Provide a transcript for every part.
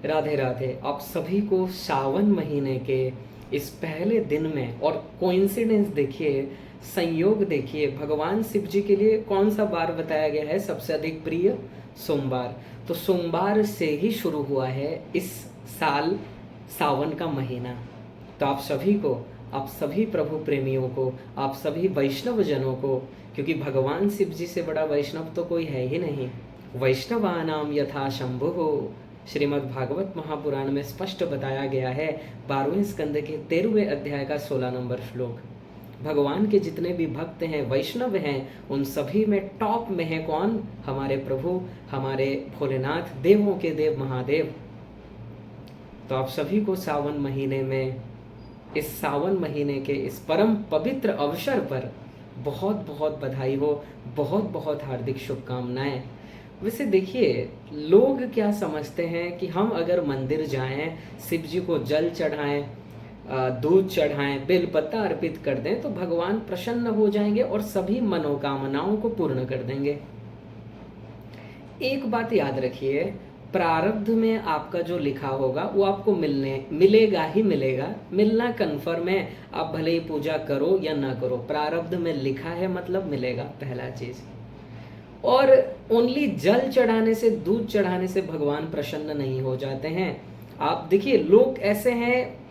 राधे राधे। आप सभी को सावन महीने के इस पहले दिन में, और कोइंसिडेंस देखिए, संयोग देखिए, भगवान शिव जी के लिए कौन सा बार बताया गया है सबसे अधिक प्रिय? सोमवार। तो सोमवार से ही शुरू हुआ है इस साल सावन का महीना। तो आप सभी को, आप सभी प्रभु प्रेमियों को, आप सभी वैष्णव जनों को, क्योंकि भगवान शिव जी से बड़ा वैष्णव तो कोई है ही नहीं। वैष्णवानाम यथा शंभु, श्रीमद् भागवत महापुराण में स्पष्ट बताया गया है 12वें स्कंद के 13वें अध्याय का 16 नंबर श्लोक। भगवान के जितने भी भक्त हैं, वैष्णव हैं, उन सभी में टॉप में है कौन? हमारे प्रभु, हमारे भोलेनाथ, देवों के देव महादेव। तो आप सभी को सावन महीने में, इस सावन महीने के इस परम पवित्र अवसर पर बहुत बहुत बधाई हो, बहुत बहुत हार्दिक शुभकामनाएं। वैसे देखिए, लोग क्या समझते हैं कि हम अगर मंदिर जाएं, शिव जी को जल चढ़ाएं, दूध चढ़ाएं, बेलपत्ता अर्पित कर दें तो भगवान प्रसन्न हो जाएंगे और सभी मनोकामनाओं को पूर्ण कर देंगे। एक बात याद रखिए, प्रारब्ध में आपका जो लिखा होगा वो आपको मिलेगा ही मिलेगा। मिलना कन्फर्म है, आप भले ही पूजा करो या ना करो, प्रारब्ध में लिखा है मतलब मिलेगा, पहला चीज। और ओनली जल चढ़ाने से, दूध चढ़ाने से भगवान प्रसन्न नहीं हो जाते हैं। आप देखिए, लोग ऐसे हैं,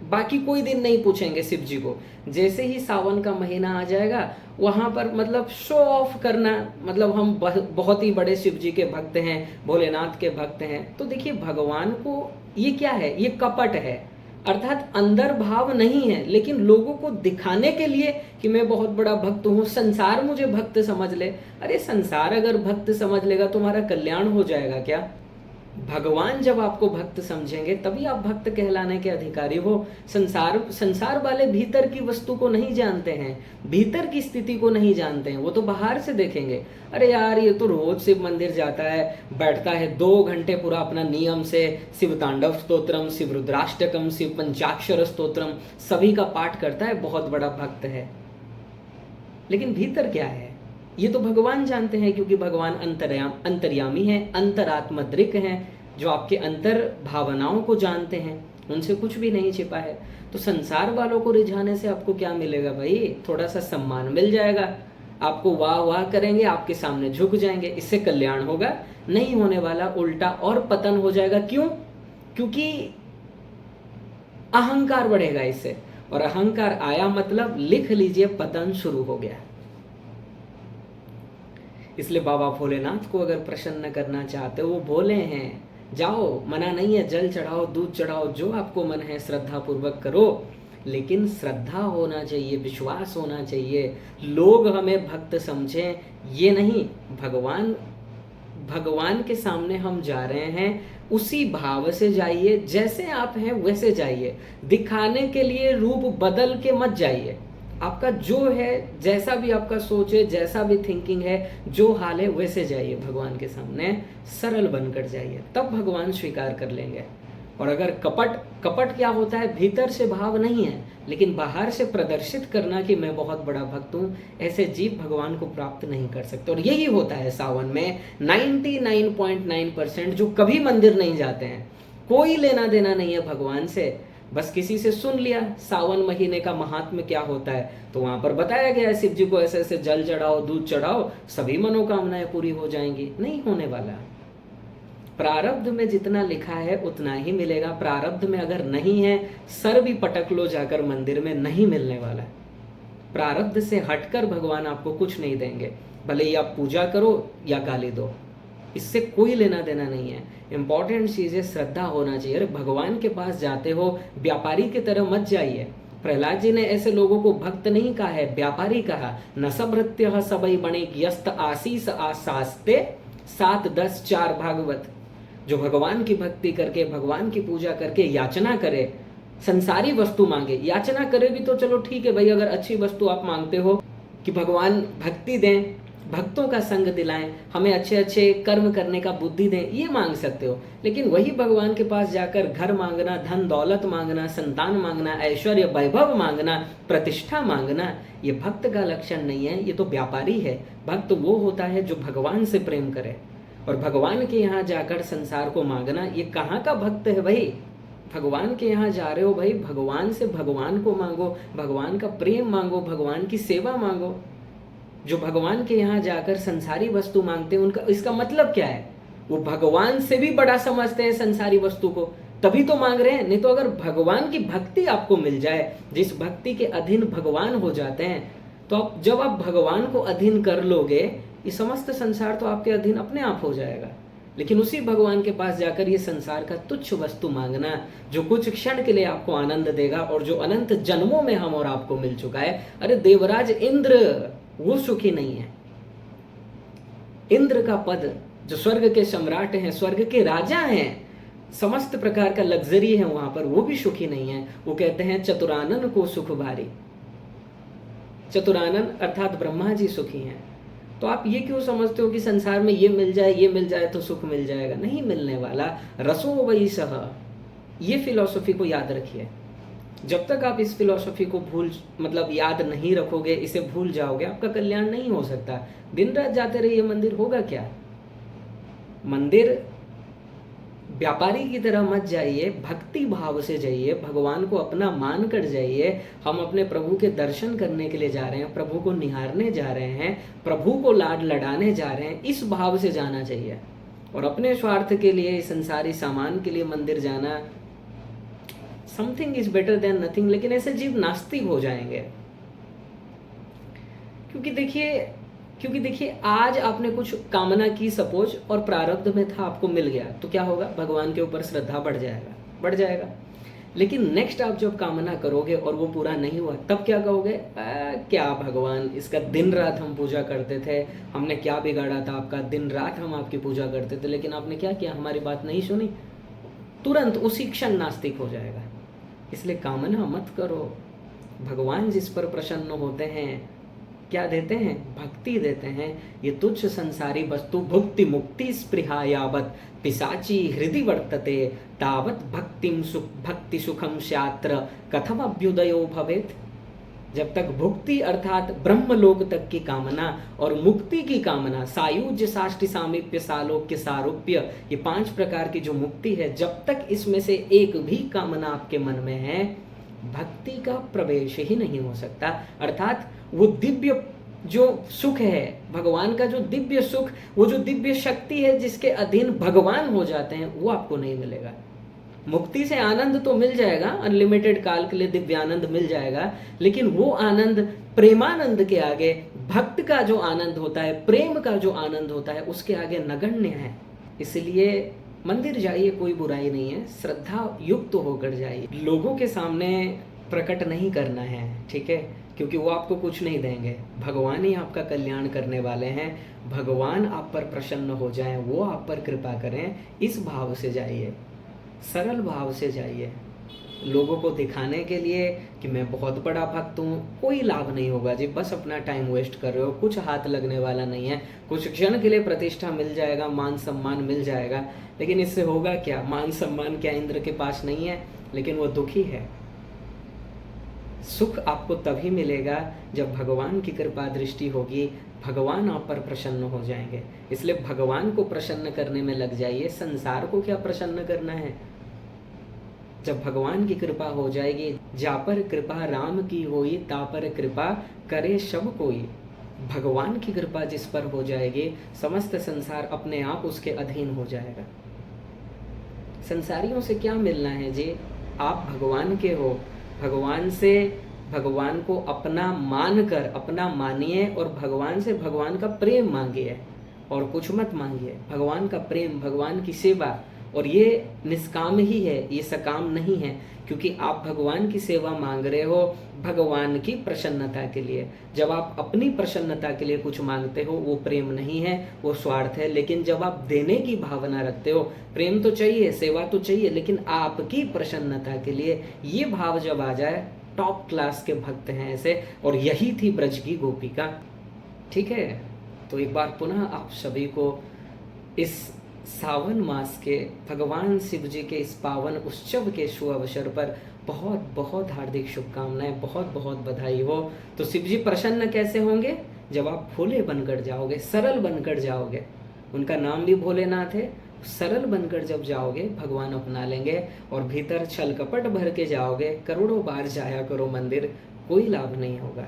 बाकी कोई दिन नहीं पूछेंगे शिव जी को, जैसे ही सावन का महीना आ जाएगा वहां पर मतलब शो ऑफ करना, मतलब हम बहुत ही बड़े शिव जी के भक्त हैं, भोलेनाथ के भक्त हैं। तो देखिए, भगवान को ये क्या है? ये कपट है, अर्थात अंदर भाव नहीं है, लेकिन लोगों को दिखाने के लिए कि मैं बहुत बड़ा भक्त हूँ, संसार मुझे भक्त समझ ले। अरे संसार अगर भक्त समझ लेगा तुम्हारा कल्याण हो जाएगा क्या? भगवान जब आपको भक्त समझेंगे तभी आप भक्त कहलाने के अधिकारी हो। संसार वाले भीतर की वस्तु को नहीं जानते हैं, भीतर की स्थिति को नहीं जानते हैं, वो तो बाहर से देखेंगे। अरे यार, ये तो रोज शिव मंदिर जाता है, बैठता है 2 घंटे पूरा अपना नियम से शिव तांडव स्तोत्रम, शिव रुद्राष्टकम, शिव पंचाक्षर स्तोत्रम सभी का पाठ करता है, बहुत बड़ा भक्त है। लेकिन भीतर क्या है ये तो भगवान जानते हैं, क्योंकि भगवान अंतर्यामी है, अंतरात्मद्रिक हैं, जो आपके अंतर भावनाओं को जानते हैं, उनसे कुछ भी नहीं छिपा है। तो संसार वालों को रिझाने से आपको क्या मिलेगा भाई? थोड़ा सा सम्मान मिल जाएगा, आपको वाह वाह करेंगे, आपके सामने झुक जाएंगे, इससे कल्याण होगा? नहीं होने वाला, उल्टा और पतन हो जाएगा। क्यों? क्योंकि अहंकार बढ़ेगा इससे, और अहंकार आया मतलब लिख लीजिए, पतन शुरू हो गया। इसलिए बाबा भोलेनाथ को अगर प्रसन्न करना चाहते हो, वो बोले हैं जाओ, मना नहीं है, जल चढ़ाओ, दूध चढ़ाओ, जो आपको मन है श्रद्धा पूर्वक करो, लेकिन श्रद्धा होना चाहिए, विश्वास होना चाहिए, लोग हमें भक्त समझें ये नहीं। भगवान के सामने हम जा रहे हैं, उसी भाव से जाइए, जैसे आप हैं वैसे जाइए, दिखाने के लिए रूप बदल के मत जाइए। आपका जो है, जैसा भी आपका सोच है, जैसा भी थिंकिंग है, जो हाल है वैसे जाइए भगवान के सामने, सरल बनकर जाइए, तब भगवान स्वीकार कर लेंगे। और अगर कपट क्या होता है? भीतर से भाव नहीं है, लेकिन बाहर से प्रदर्शित करना कि मैं बहुत बड़ा भक्त हूँ, ऐसे जीव भगवान को प्राप्त नहीं कर सकते। और यही होता है सावन में 99.9% जो कभी मंदिर नहीं जाते हैं, कोई लेना देना नहीं है भगवान से, बस किसी से सुन लिया सावन महीने का महात्म्य क्या होता है, तो वहां पर बताया गया है शिव जी को ऐसे ऐसे जल चढ़ाओ, दूध चढ़ाओ, सभी मनोकामनाएं पूरी हो जाएंगी। नहीं होने वाला। प्रारब्ध में जितना लिखा है उतना ही मिलेगा। प्रारब्ध में अगर नहीं है, सर भी पटक लो जाकर मंदिर में, नहीं मिलने वाला। प्रारब्ध से हटकर भगवान आपको कुछ नहीं देंगे, भले ही आप पूजा करो या गाली दो, इससे कोई लेना देना नहीं है। इंपॉर्टेंट चीज है श्रद्धा होना चाहिए। अरे भगवान के पास जाते हो, व्यापारी की तरह मत जाइए। प्रहलाद जी ने ऐसे लोगों को भक्त नहीं कहा है, व्यापारी कहा। न सभृत्य सबई बणे यस्त आशीष आशास्ते 7-10-4 भागवत। जो भगवान की भक्ति करके, भगवान की पूजा करके याचना करे, संसारी वस्तु मांगे, याचना करे भी तो चलो ठीक है भाई, अगर अच्छी वस्तु आप मांगते हो कि भगवान भक्ति दें, भक्तों का संग दिलाएं, हमें अच्छे अच्छे कर्म करने का बुद्धि दें, ये मांग सकते हो। लेकिन वही भगवान के पास जाकर घर मांगना, धन दौलत मांगना, संतान मांगना, ऐश्वर्य वैभव मांगना, प्रतिष्ठा मांगना, ये भक्त का लक्षण नहीं है, ये तो व्यापारी है। भक्त वो होता है जो भगवान से प्रेम करे, और भगवान के यहाँ जाकर संसार को मांगना, ये कहाँ का भक्त है भाई? भगवान के यहाँ जा रहे हो भाई, भगवान से भगवान को मांगो, भगवान का प्रेम मांगो, भगवान की सेवा मांगो। जो भगवान के यहाँ जाकर संसारी वस्तु मांगते हैं, उनका इसका मतलब क्या है? वो भगवान से भी बड़ा समझते हैं संसारी वस्तु को, तभी तो मांग रहे हैं। नहीं तो अगर भगवान की भक्ति आपको मिल जाए, जिस भक्ति के अधीन भगवान हो जाते हैं, तो आप जब आप भगवान को अधीन कर लोगे, ये समस्त संसार तो आपके अधीन अपने आप हो जाएगा। लेकिन उसी भगवान के पास जाकर ये संसार का तुच्छ वस्तु मांगना, जो कुछ क्षण के लिए आपको आनंद देगा और जो अनंत जन्मों में हम और आपको मिल चुका है। अरे देवराज इंद्र वो सुखी नहीं है। इंद्र का पद, जो स्वर्ग के सम्राट हैं, स्वर्ग के राजा हैं, समस्त प्रकार का लग्जरी है वहां पर, वो भी सुखी नहीं है। वो कहते हैं चतुरानन को सुख भारी। चतुरानन अर्थात ब्रह्मा जी सुखी हैं। तो आप ये क्यों समझते हो कि संसार में ये मिल जाए तो सुख मिल जाएगा? नहीं मिलने वाला। रसो वही सह, ये फिलॉसफी को याद रखिए। जब तक आप इस फिलॉसफी को याद नहीं रखोगे, इसे भूल जाओगे, आपका कल्याण नहीं हो सकता। दिन रात जाते रहिए मंदिर, होगा क्या? मंदिर व्यापारी की तरह मत जाइए, भक्ति भाव से जाइए, भगवान को अपना मान कर जाइए। हम अपने प्रभु के दर्शन करने के लिए जा रहे हैं, प्रभु को निहारने जा रहे हैं, प्रभु को लाड लड़ाने जा रहे हैं, इस भाव से जाना चाहिए। और अपने स्वार्थ के लिए, संसारी सामान के लिए मंदिर जाना, something is better than nothing. लेकिन ऐसे जीव नास्तिक हो जाएंगे। क्योंकि देखिए आज आपने कुछ कामना की सपोज, और प्रारब्ध में था, आपको मिल गया, तो क्या होगा? भगवान के ऊपर श्रद्धा बढ़ जाएगा। लेकिन नेक्स्ट आप जब कामना करोगे और वो पूरा नहीं हुआ, तब क्या कहोगे? क्या भगवान, इसका दिन रात हम पूजा करते थे, हमने क्या बिगाड़ा था आपका? दिन रात हम आपकी पूजा करते थे, लेकिन आपने क्या किया? हमारी बात नहीं सुनी। तुरंत उसी क्षण नास्तिक हो जाएगा। इसलिए कामना मत करो। भगवान जिस पर प्रसन्न होते हैं, क्या देते हैं? भक्ति देते हैं। ये तुच्छ संसारी वस्तु भुक्ति मुक्ति स्पृहा यावत पिशाची हृदय वर्तते तावत भक्ति सुखम स्यात्र कथम अभ्युदयो भवेत। जब तक भुक्ति अर्थात ब्रह्मलोक तक की कामना और मुक्ति की कामना, सायुज्य साष्टि सामीप्य सालोक्य सारूप्य, ये 5 प्रकार की जो मुक्ति है, जब तक इसमें से एक भी कामना आपके मन में है, भक्ति का प्रवेश ही नहीं हो सकता। अर्थात वो दिव्य जो सुख है, भगवान का जो दिव्य सुख, वो जो दिव्य शक्ति है जिसके अधीन भगवान हो जाते हैं, वो आपको नहीं मिलेगा। मुक्ति से आनंद तो मिल जाएगा, अनलिमिटेड काल के लिए दिव्य आनंद मिल जाएगा, लेकिन वो आनंद प्रेमानंद के आगे, भक्त का जो आनंद होता है, प्रेम का जो आनंद होता है, उसके आगे नगण्य है। इसलिए मंदिर जाइए, कोई बुराई नहीं है, श्रद्धा युक्त होकर जाइए। लोगों के सामने प्रकट नहीं करना है, ठीक है? क्योंकि वो आपको कुछ नहीं देंगे, भगवान ही आपका कल्याण करने वाले हैं। भगवान आप पर प्रसन्न हो जाएं, वो आप पर कृपा करें, इस भाव से जाइए, सरल भाव से जाइए। लोगों को दिखाने के लिए कि मैं बहुत बड़ा भक्त हूँ, कोई लाभ नहीं होगा जी। बस अपना टाइम वेस्ट कर रहे हो, कुछ हाथ लगने वाला नहीं है। कुछ क्षण के लिए प्रतिष्ठा मिल जाएगा, मान सम्मान मिल जाएगा, लेकिन इससे होगा क्या? मान सम्मान क्या इंद्र के पास नहीं है? लेकिन वो दुखी है। सुख आपको तभी मिलेगा जब भगवान की कृपा दृष्टि होगी, भगवान आप पर प्रसन्न हो जाएंगे। इसलिए भगवान को प्रसन्न करने में लग जाइए। संसार को क्या प्रसन्न करना है? जब भगवान की कृपा हो जाएगी, जा पर कृपा राम की होई, ता पर कृपा करे सब कोई। भगवान की कृपा जिस पर हो जाएगी, समस्त संसार अपने आप उसके अधीन हो जाएगा। संसारियों से क्या मिलना है जी? आप भगवान के हो। भगवान से, भगवान को अपना मानकर, अपना मानिए और भगवान से भगवान का प्रेम मांगिए, और कुछ मत मांगिए। भगवान का प्रेम, भगवान की सेवा, और ये निष्काम ही है, ये सकाम नहीं है, क्योंकि आप भगवान की सेवा मांग रहे हो भगवान की प्रसन्नता के लिए। जब आप अपनी प्रसन्नता के लिए कुछ मांगते हो, वो प्रेम नहीं है, वो स्वार्थ है। लेकिन जब आप देने की भावना रखते हो, प्रेम तो चाहिए, सेवा तो चाहिए, लेकिन आपकी प्रसन्नता के लिए, ये भाव जब आ जाए, टॉप क्लास के भक्त हैं ऐसे। और यही थी ब्रज की गोपिका, ठीक है? तो एक बार पुनः आप सभी को इस सावन मास के भगवान शिव जी के इस पावन उत्सव के शुभ अवसर पर बहुत बहुत हार्दिक शुभकामनाएं, बहुत बहुत बधाई हो। तो शिव जी प्रसन्न कैसे होंगे? जब आप भोले बनकर जाओगे, सरल बनकर जाओगे, उनका नाम भी भोलेनाथ है। सरल बनकर जब जाओगे भगवान अपना लेंगे, और भीतर छल कपट भर के जाओगे, करोड़ों बार जाया करो मंदिर, कोई लाभ नहीं होगा।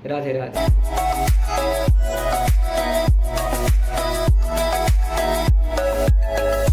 राधे राधे।